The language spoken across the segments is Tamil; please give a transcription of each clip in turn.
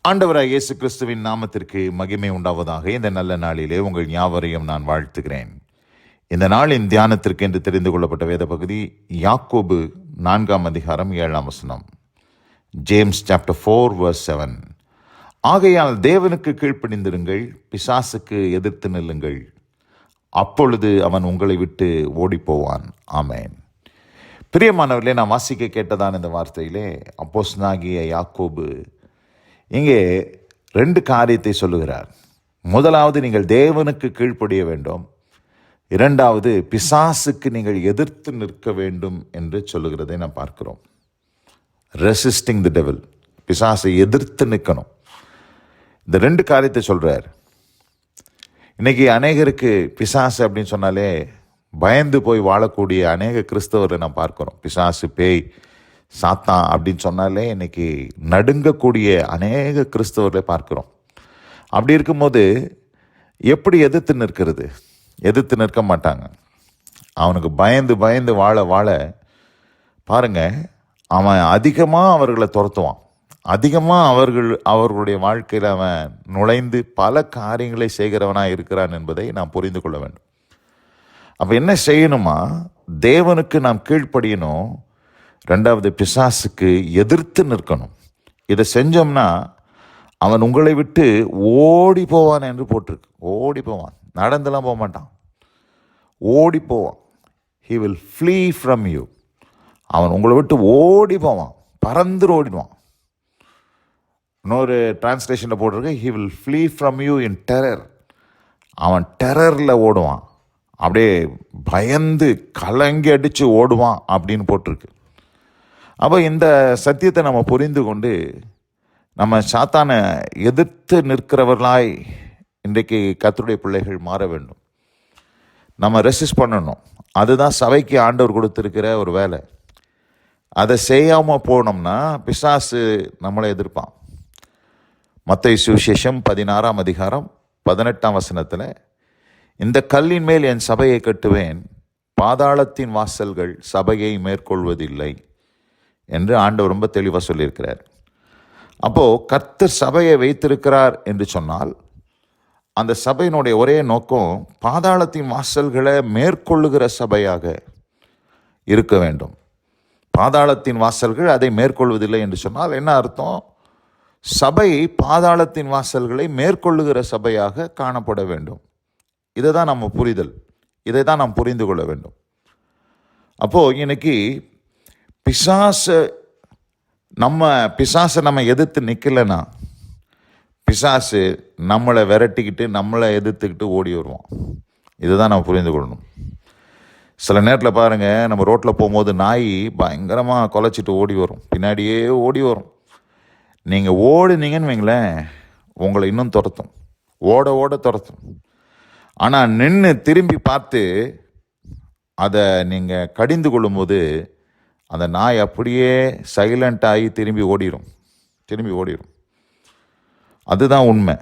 ஆண்டவராய் இயேசு கிறிஸ்துவின் நாமத்திற்கு மகிமை உண்டாவதாக. இந்த நல்ல நாளிலே உங்கள் யாவரையும் நான் வாழ்த்துகிறேன். இந்த நாளின் தியானத்திற்கு என்று தெரிந்து கொள்ளப்பட்ட வேத பகுதி யாக்கோபு 4:7. James chapter 4:7. ஆகையால் தேவனுக்கு கீழ்ப்படிந்திருங்கள், பிசாசுக்கு எதிர்த்து நில்லுங்கள், அப்பொழுது அவன் உங்களை விட்டு ஓடிப்போவான். ஆமேன். பிரியமானவர்களே, நான் வாசிக்க கேட்டதான் இந்த வார்த்தையிலே அப்போஸ்தலனாகிய யாக்கோபு இங்கே 2 காரியத்தை சொல்லுகிறார். முதலாவது, நீங்கள் தேவனுக்கு கீழ்ப்படிய வேண்டும். இரண்டாவது, பிசாசுக்கு நீங்கள் எதிர்த்து நிற்க வேண்டும் என்று சொல்லுகிறதை நாம் பார்க்கிறோம். ரெசிஸ்டிங் தி டெவில், பிசாசை எதிர்த்து நிற்கணும். இந்த 2 காரியத்தை சொல்றார். இன்னைக்கு அநேகருக்கு பிசாசு அப்படின்னு சொன்னாலே பயந்து போய் வாழக்கூடிய அநேக கிறிஸ்தவரை நாம் பார்க்கிறோம். பிசாசு, பேய், சாத்தான் அப்படின்னு சொன்னாலே இன்னைக்கு நடுங்கக்கூடிய அநேக கிறிஸ்தவர்களை பார்க்கிறோம். அப்படி இருக்கும்போது எப்படி எதிர்த்து நிற்கிறது? எதிர்த்து நிற்க மாட்டாங்க. அவனுக்கு பயந்து பயந்து வாழ பாருங்க, அவன் அதிகமாக அவர்களை துரத்துவான். அதிகமாக அவர்களுடைய வாழ்க்கையில் அவன் நுழைந்து பல காரியங்களை செய்கிறவனாக இருக்கிறான் என்பதை நாம் புரிந்து கொள்ள வேண்டும். அப்போ என்ன செய்யணுமா? தேவனுக்கு நாம் கீழ்ப்படியணும். ரெண்டாவது, பிசாசுக்கு எதிர்த்து நிற்கணும். இதை செஞ்சோம்னா அவன் உங்களை விட்டு ஓடி போவான் என்று போட்டிருக்கு. ஓடி போவான், நடந்தெல்லாம் போக மாட்டான், ஓடி போவான். He will flea from you. அவன் உங்களை விட்டு ஓடி போவான், பறந்து ஓடிடுவான். இன்னொரு டிரான்ஸ்லேஷனில் போட்டிருக்கு, he will flea from you in terror. அவன் டெரரில் ஓடுவான், அப்படியே பயந்து கலங்கி அடித்து ஓடுவான் அப்படின்னு போட்டிருக்கு. அப்போ இந்த சத்தியத்தை நம்ம புரிந்து கொண்டு நம்ம சாத்தானை எதிர்த்து நிற்கிறவர்களாய் இன்றைக்கு கர்த்தருடைய பிள்ளைகள் மாற வேண்டும். நம்ம ரெசிஸ்ட் பண்ணணும். அதுதான் சபைக்கு ஆண்டவர் கொடுத்துருக்கிற ஒரு வேலை. அதை செய்யாமல் போனோம்னா பிசாசு நம்மளை எதிர்ப்பான். மத்தேயு சுவிசேஷம் 16:18 இந்த கல்லின் மேல் என் சபையை கட்டுவேன், பாதாளத்தின் வாசல்கள் சபையை மேற்கொள்வதில்லை என்று ஆண்டவர் ரொம்ப தெளிவாக சொல்லியிருக்கிறார். அப்போது கர்த்தர் சபையை வைத்திருக்கிறார் என்று சொன்னால் அந்த சபையினுடைய ஒரே நோக்கம் பாதாளத்தின் வாசல்களை மேற்கொள்ளுகிற சபையாக இருக்க வேண்டும். பாதாளத்தின் வாசல்கள் அதை மேற்கொள்வதில்லை என்று சொன்னால் என்ன அர்த்தம்? சபை பாதாளத்தின் வாசல்களை மேற்கொள்ளுகிற சபையாக காணப்பட வேண்டும். இதை தான் நம்ம புரிதல், இதை தான் நாம் புரிந்து கொள்ள வேண்டும். அப்போது இன்னைக்கு பிசாசை நம்ம எதிர்த்து நிற்கலைன்னா பிசாசு நம்மளை விரட்டிக்கிட்டு நம்மளை எதிர்த்துக்கிட்டு ஓடி வருவான். இதுதான் நம்ம புரிந்து கொள்ளணும். சில நேரத்தில் பாருங்கள், நம்ம ரோட்டில் போகும்போது நாய் பயங்கரமாக குலைச்சிட்டு ஓடி வரும், பின்னாடியே ஓடி வரும். நீங்கள் ஓடுனீங்கன்னு வைங்களேன், உங்களை இன்னும் துரத்தும், ஓட துரத்தும். ஆனால் நின்று திரும்பி பார்த்து அதை நீங்கள் கடிந்து கொள்ளும்போது அந்த நாய் அப்படியே சைலண்ட் ஆகி திரும்பி ஓடிடும். அதுதான் உண்மை.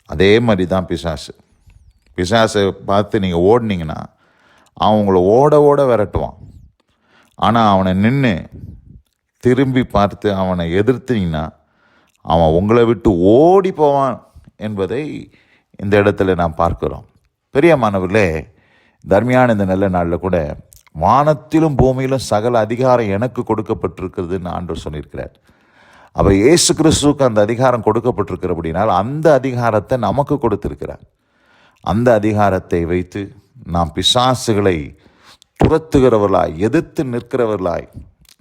அதே மாதிரி தான் பிசாசை பார்த்து நீங்கள் ஓடினீங்கன்னா அவன் உங்களை ஓட விரட்டுவான். ஆனால் அவனை நின்று திரும்பி பார்த்து அவனை எதிர்த்தீங்கன்னா அவன் உங்களை விட்டு ஓடி போவான் என்பதை இந்த இடத்துல நாம் பார்க்கிறோம். பிரியமானவர்களே, தர்மியான இந்த நல்ல நாளில் கூட வானத்திலும் பூமியிலும் சகல அதிகாரம் எனக்கு கொடுக்கப்பட்டிருக்கிறதுன்னு ஆண்டவர் சொல்லியிருக்கிறார். அப்போ இயேசு கிறிஸ்துவுக்கு அந்த அதிகாரம் கொடுக்கப்பட்டிருக்கிறபடினால் அந்த அதிகாரத்தை நமக்கு கொடுத்திருக்கிறார். அந்த அதிகாரத்தை வைத்து நாம் பிசாசுகளை துரத்துகிறவர்களாய், எதிர்த்து நிற்கிறவர்களாய்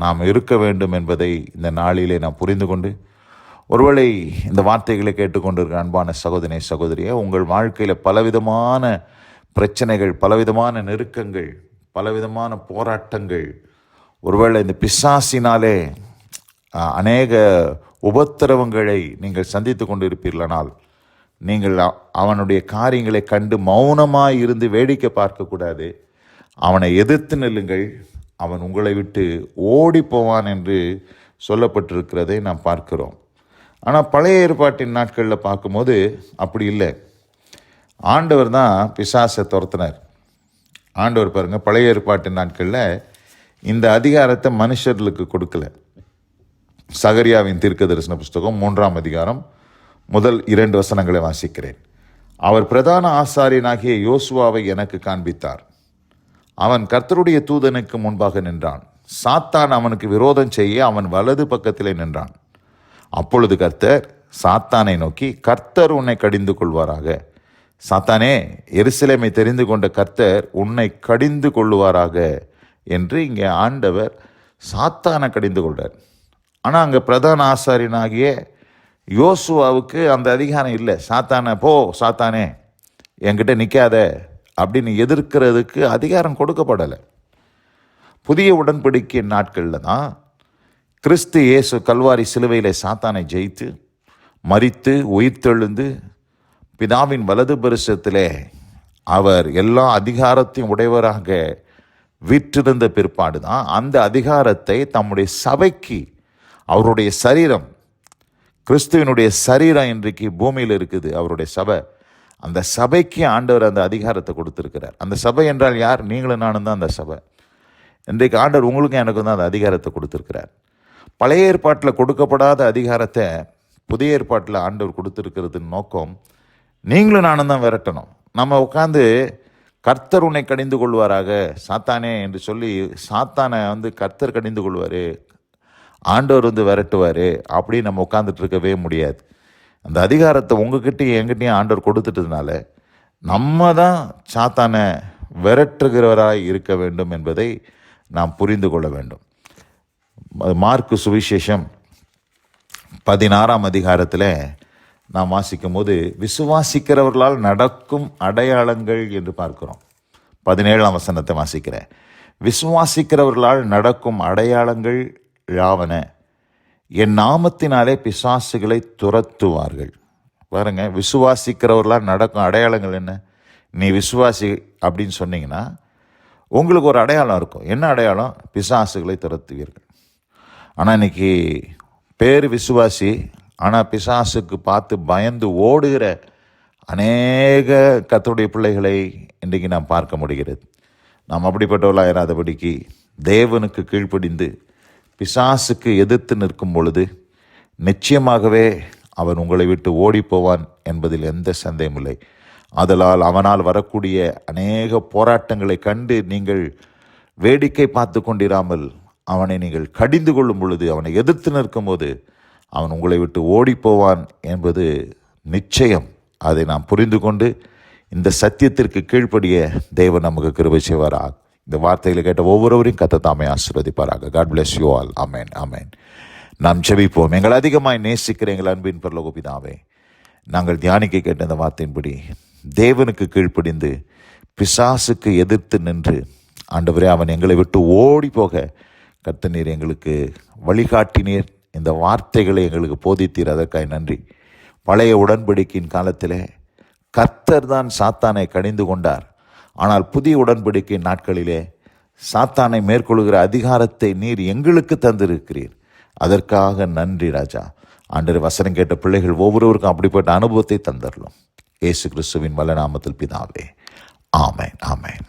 நாம் இருக்க வேண்டும் என்பதை இந்த நாளிலே நாம் புரிந்து கொண்டு, ஒருவேளை இந்த வார்த்தைகளை கேட்டுக்கொண்டிருக்கிற அன்பான சகோதரனே, சகோதரியே, உங்கள் வாழ்க்கையில் பலவிதமான பிரச்சனைகள், பலவிதமான நெருக்கங்கள், பலவிதமான போராட்டங்கள், ஒருவேளை இந்த பிசாசினாலே அநேக உபத்திரவங்களை நீங்கள் சந்தித்து கொண்டு இருப்பீர்களானால் நீங்கள் அவனுடைய காரியங்களை கண்டு மௌனமாக இருந்து வேடிக்கை பார்க்கக்கூடாது. அவனை எதிர்த்து நில்லுங்கள், அவன் உங்களை விட்டு ஓடி போவான் என்று சொல்லப்பட்டிருக்கிறதை நாம் பார்க்கிறோம். ஆனால் பழைய ஏற்பாட்டின் நாட்களில் பார்க்கும்போது அப்படி இல்லை. ஆண்டவர் தான் பிசாசை துரத்தினார். ஆண்டவர் பாருங்கள், பழைய ஏற்பாட்டின் நாட்களில் இந்த அதிகாரத்தை மனுஷர்களுக்கு கொடுக்கல. சகரியாவின் தீர்க்க தரிசன புஸ்தகம் 3 முதல் 2 வசனங்களை வாசிக்கிறேன். அவர் பிரதான ஆசாரியனாகிய யோசுவாவை எனக்கு காண்பித்தார். அவன் கர்த்தருடைய தூதனுக்கு முன்பாக நின்றான். சாத்தான் அவனுக்கு விரோதம் செய்ய அவன் வலது பக்கத்திலே நின்றான். அப்பொழுது கர்த்தர் சாத்தானை நோக்கி, கர்த்தர் உன்னை கடிந்து கொள்வாராக. சாத்தானே, எருசலேமை தெரிந்து கொண்ட கர்த்தர் உன்னை கடிந்து கொள்ளுவாராக என்று இங்கே ஆண்டவர் சாத்தானை கடிந்து கொள்றார். ஆனால் அங்கே பிரதான ஆசாரியனாகிய யோசுவாவுக்கு அந்த அதிகாரம் இல்லை. சாத்தானே, போ சாத்தானே, என்கிட்ட நிற்காத அப்படின்னு எதிர்க்கிறதுக்கு அதிகாரம் கொடுக்கப்படலை. புதிய உடன்படிக்கை நாட்களில் தான் கிறிஸ்து இயேசு கல்வாரி சிலுவையில் சாத்தானை ஜெயித்து மரித்து உயிர்த்தெழுந்து பிதாவின் வலது பரிசத்திலே அவர் எல்லா அதிகாரத்தையும் உடையவராக விற்றிருந்த பிற்பாடு தான் அந்த அதிகாரத்தை தம்முடைய சபைக்கு, அவருடைய சரீரம், கிறிஸ்துவனுடைய சரீரம் இன்றைக்கு பூமியில் இருக்குது, அவருடைய சபை, அந்த சபைக்கு ஆண்டவர் அந்த அதிகாரத்தை கொடுத்துருக்கிறார். அந்த சபை என்றால் யார்? நீங்களும் நானும் தான் அந்த சபை. இன்றைக்கு ஆண்டவர் உங்களுக்கும் எனக்கும் தான் அந்த அதிகாரத்தை கொடுத்துருக்கிறார். பழைய ஏற்பாட்டில் கொடுக்கப்படாத அதிகாரத்தை புதிய ஏற்பாட்டில் ஆண்டவர் கொடுத்துருக்கிறது நோக்கம் நீங்களும் நானும் தான் விரட்டணும். நம்ம உட்காந்து கர்த்தர் உன்னை கடிந்து கொள்வாராக சாத்தானே என்று சொல்லி சாத்தானை கர்த்தர் கடிந்து கொள்வார், ஆண்டவர் விரட்டுவார் அப்படி நம்ம உட்காந்துட்டு இருக்கவே முடியாது. அந்த அதிகாரத்தை உங்ககிட்டையும் என்கிட்டையும் ஆண்டவர் கொடுத்துட்டதுனால நம்ம தான் சாத்தானை விரட்டுகிறவராய் இருக்க வேண்டும் என்பதை நாம் புரிந்து கொள்ள வேண்டும். மார்க்கு சுவிசேஷம் 16ஆம் அதிகாரத்தில் நாம் வாசிக்கும் போது விசுவாசிக்கிறவர்களால் நடக்கும் அடையாளங்கள் என்று பார்க்கிறோம். 17ஆம் வசனத்தை வாசிக்கிறேன். விசுவாசிக்கிறவர்களால் நடக்கும் அடையாளங்கள் யாவன, என் நாமத்தினாலே பிசாசுகளை துரத்துவார்கள். பாருங்க, விசுவாசிக்கிறவர்களால் நடக்கும் அடையாளங்கள் என்ன? நீ விசுவாசி அப்படின்னு சொன்னீங்கன்னா உங்களுக்கு ஒரு அடையாளம் இருக்கும். என்ன அடையாளம்? பிசாசுகளை துரத்துவீர்கள். ஆனால் இன்னைக்கு பேர் விசுவாசி, ஆனால் பிசாசுக்கு பார்த்து பயந்து ஓடுகிற அநேக கர்த்தருடைய பிள்ளைகளை இன்றைக்கு நாம் பார்க்க முடிகிறது. நாம் அப்படிப்பட்டவர்களாக இராதபடிக்கு தேவனுக்கு கீழ்ப்படிந்து பிசாசுக்கு எதிர்த்து நிற்கும் பொழுது நிச்சயமாகவே அவன் உங்களை விட்டு ஓடிப்போவான் என்பதில் எந்த சந்தேகமும் இல்லை. ஆதலால் அவனால் வரக்கூடிய அநேக போராட்டங்களை கண்டு நீங்கள் வேடிக்கை பார்த்து கொண்டிராமல் அவனை நீங்கள் கடிந்து கொள்ளும் பொழுது, அவனை எதிர்த்து நிற்கும் போது அவன் உங்களை விட்டு ஓடிப்போவான் என்பது நிச்சயம். அதை நாம் புரிந்து கொண்டு இந்த சத்தியத்திற்கு கீழ்ப்படிய தேவன் நமக்கு கிருபை செய்வாராக. இந்த வார்த்தைகளை கேட்ட ஒவ்வொருவரையும் கர்த்தர் தாமே ஆசீர்வதிப்பாராக. God bless you all. Amen. Amen. நாம் ஜெபிப்போம். எங்கள் அதிகமாய் நேசிக்கிற எங்கள் அன்பின் பரலோக பிதாவே, நாங்கள் தியானிக்க கேட்ட இந்த வார்த்தையின்படி தேவனுக்கு கீழ்ப்படிந்து பிசாசுக்கு எதிர்த்து நின்று ஆண்டவரே அவன் எங்களை விட்டு ஓடி போக கர்த்தர் நீர் எங்களுக்கு வழிகாட்டினீர். இந்த வார்த்தைகளை எங்களுக்கு போதித்தீர், அதற்காக நன்றி. பழைய உடன்படிக்கையின் காலத்திலே கர்த்தர் தான் சாத்தானை கடிந்து கொண்டார். ஆனால் புதிய உடன்படிக்கை நாட்களிலே சாத்தானை மேற்கொள்கிற அதிகாரத்தை நீர் எங்களுக்கு தந்திருக்கிறீர். அதற்காக நன்றி ராஜா. ஆண்டவர் வசனம் கேட்ட பிள்ளைகள் ஒவ்வொருவருக்கும் அப்படிப்பட்ட அனுபவத்தை தந்தரலும். இயேசு கிறிஸ்துவின் வல்ல நாமத்தில் பிதாவே. ஆமென். ஆமென்.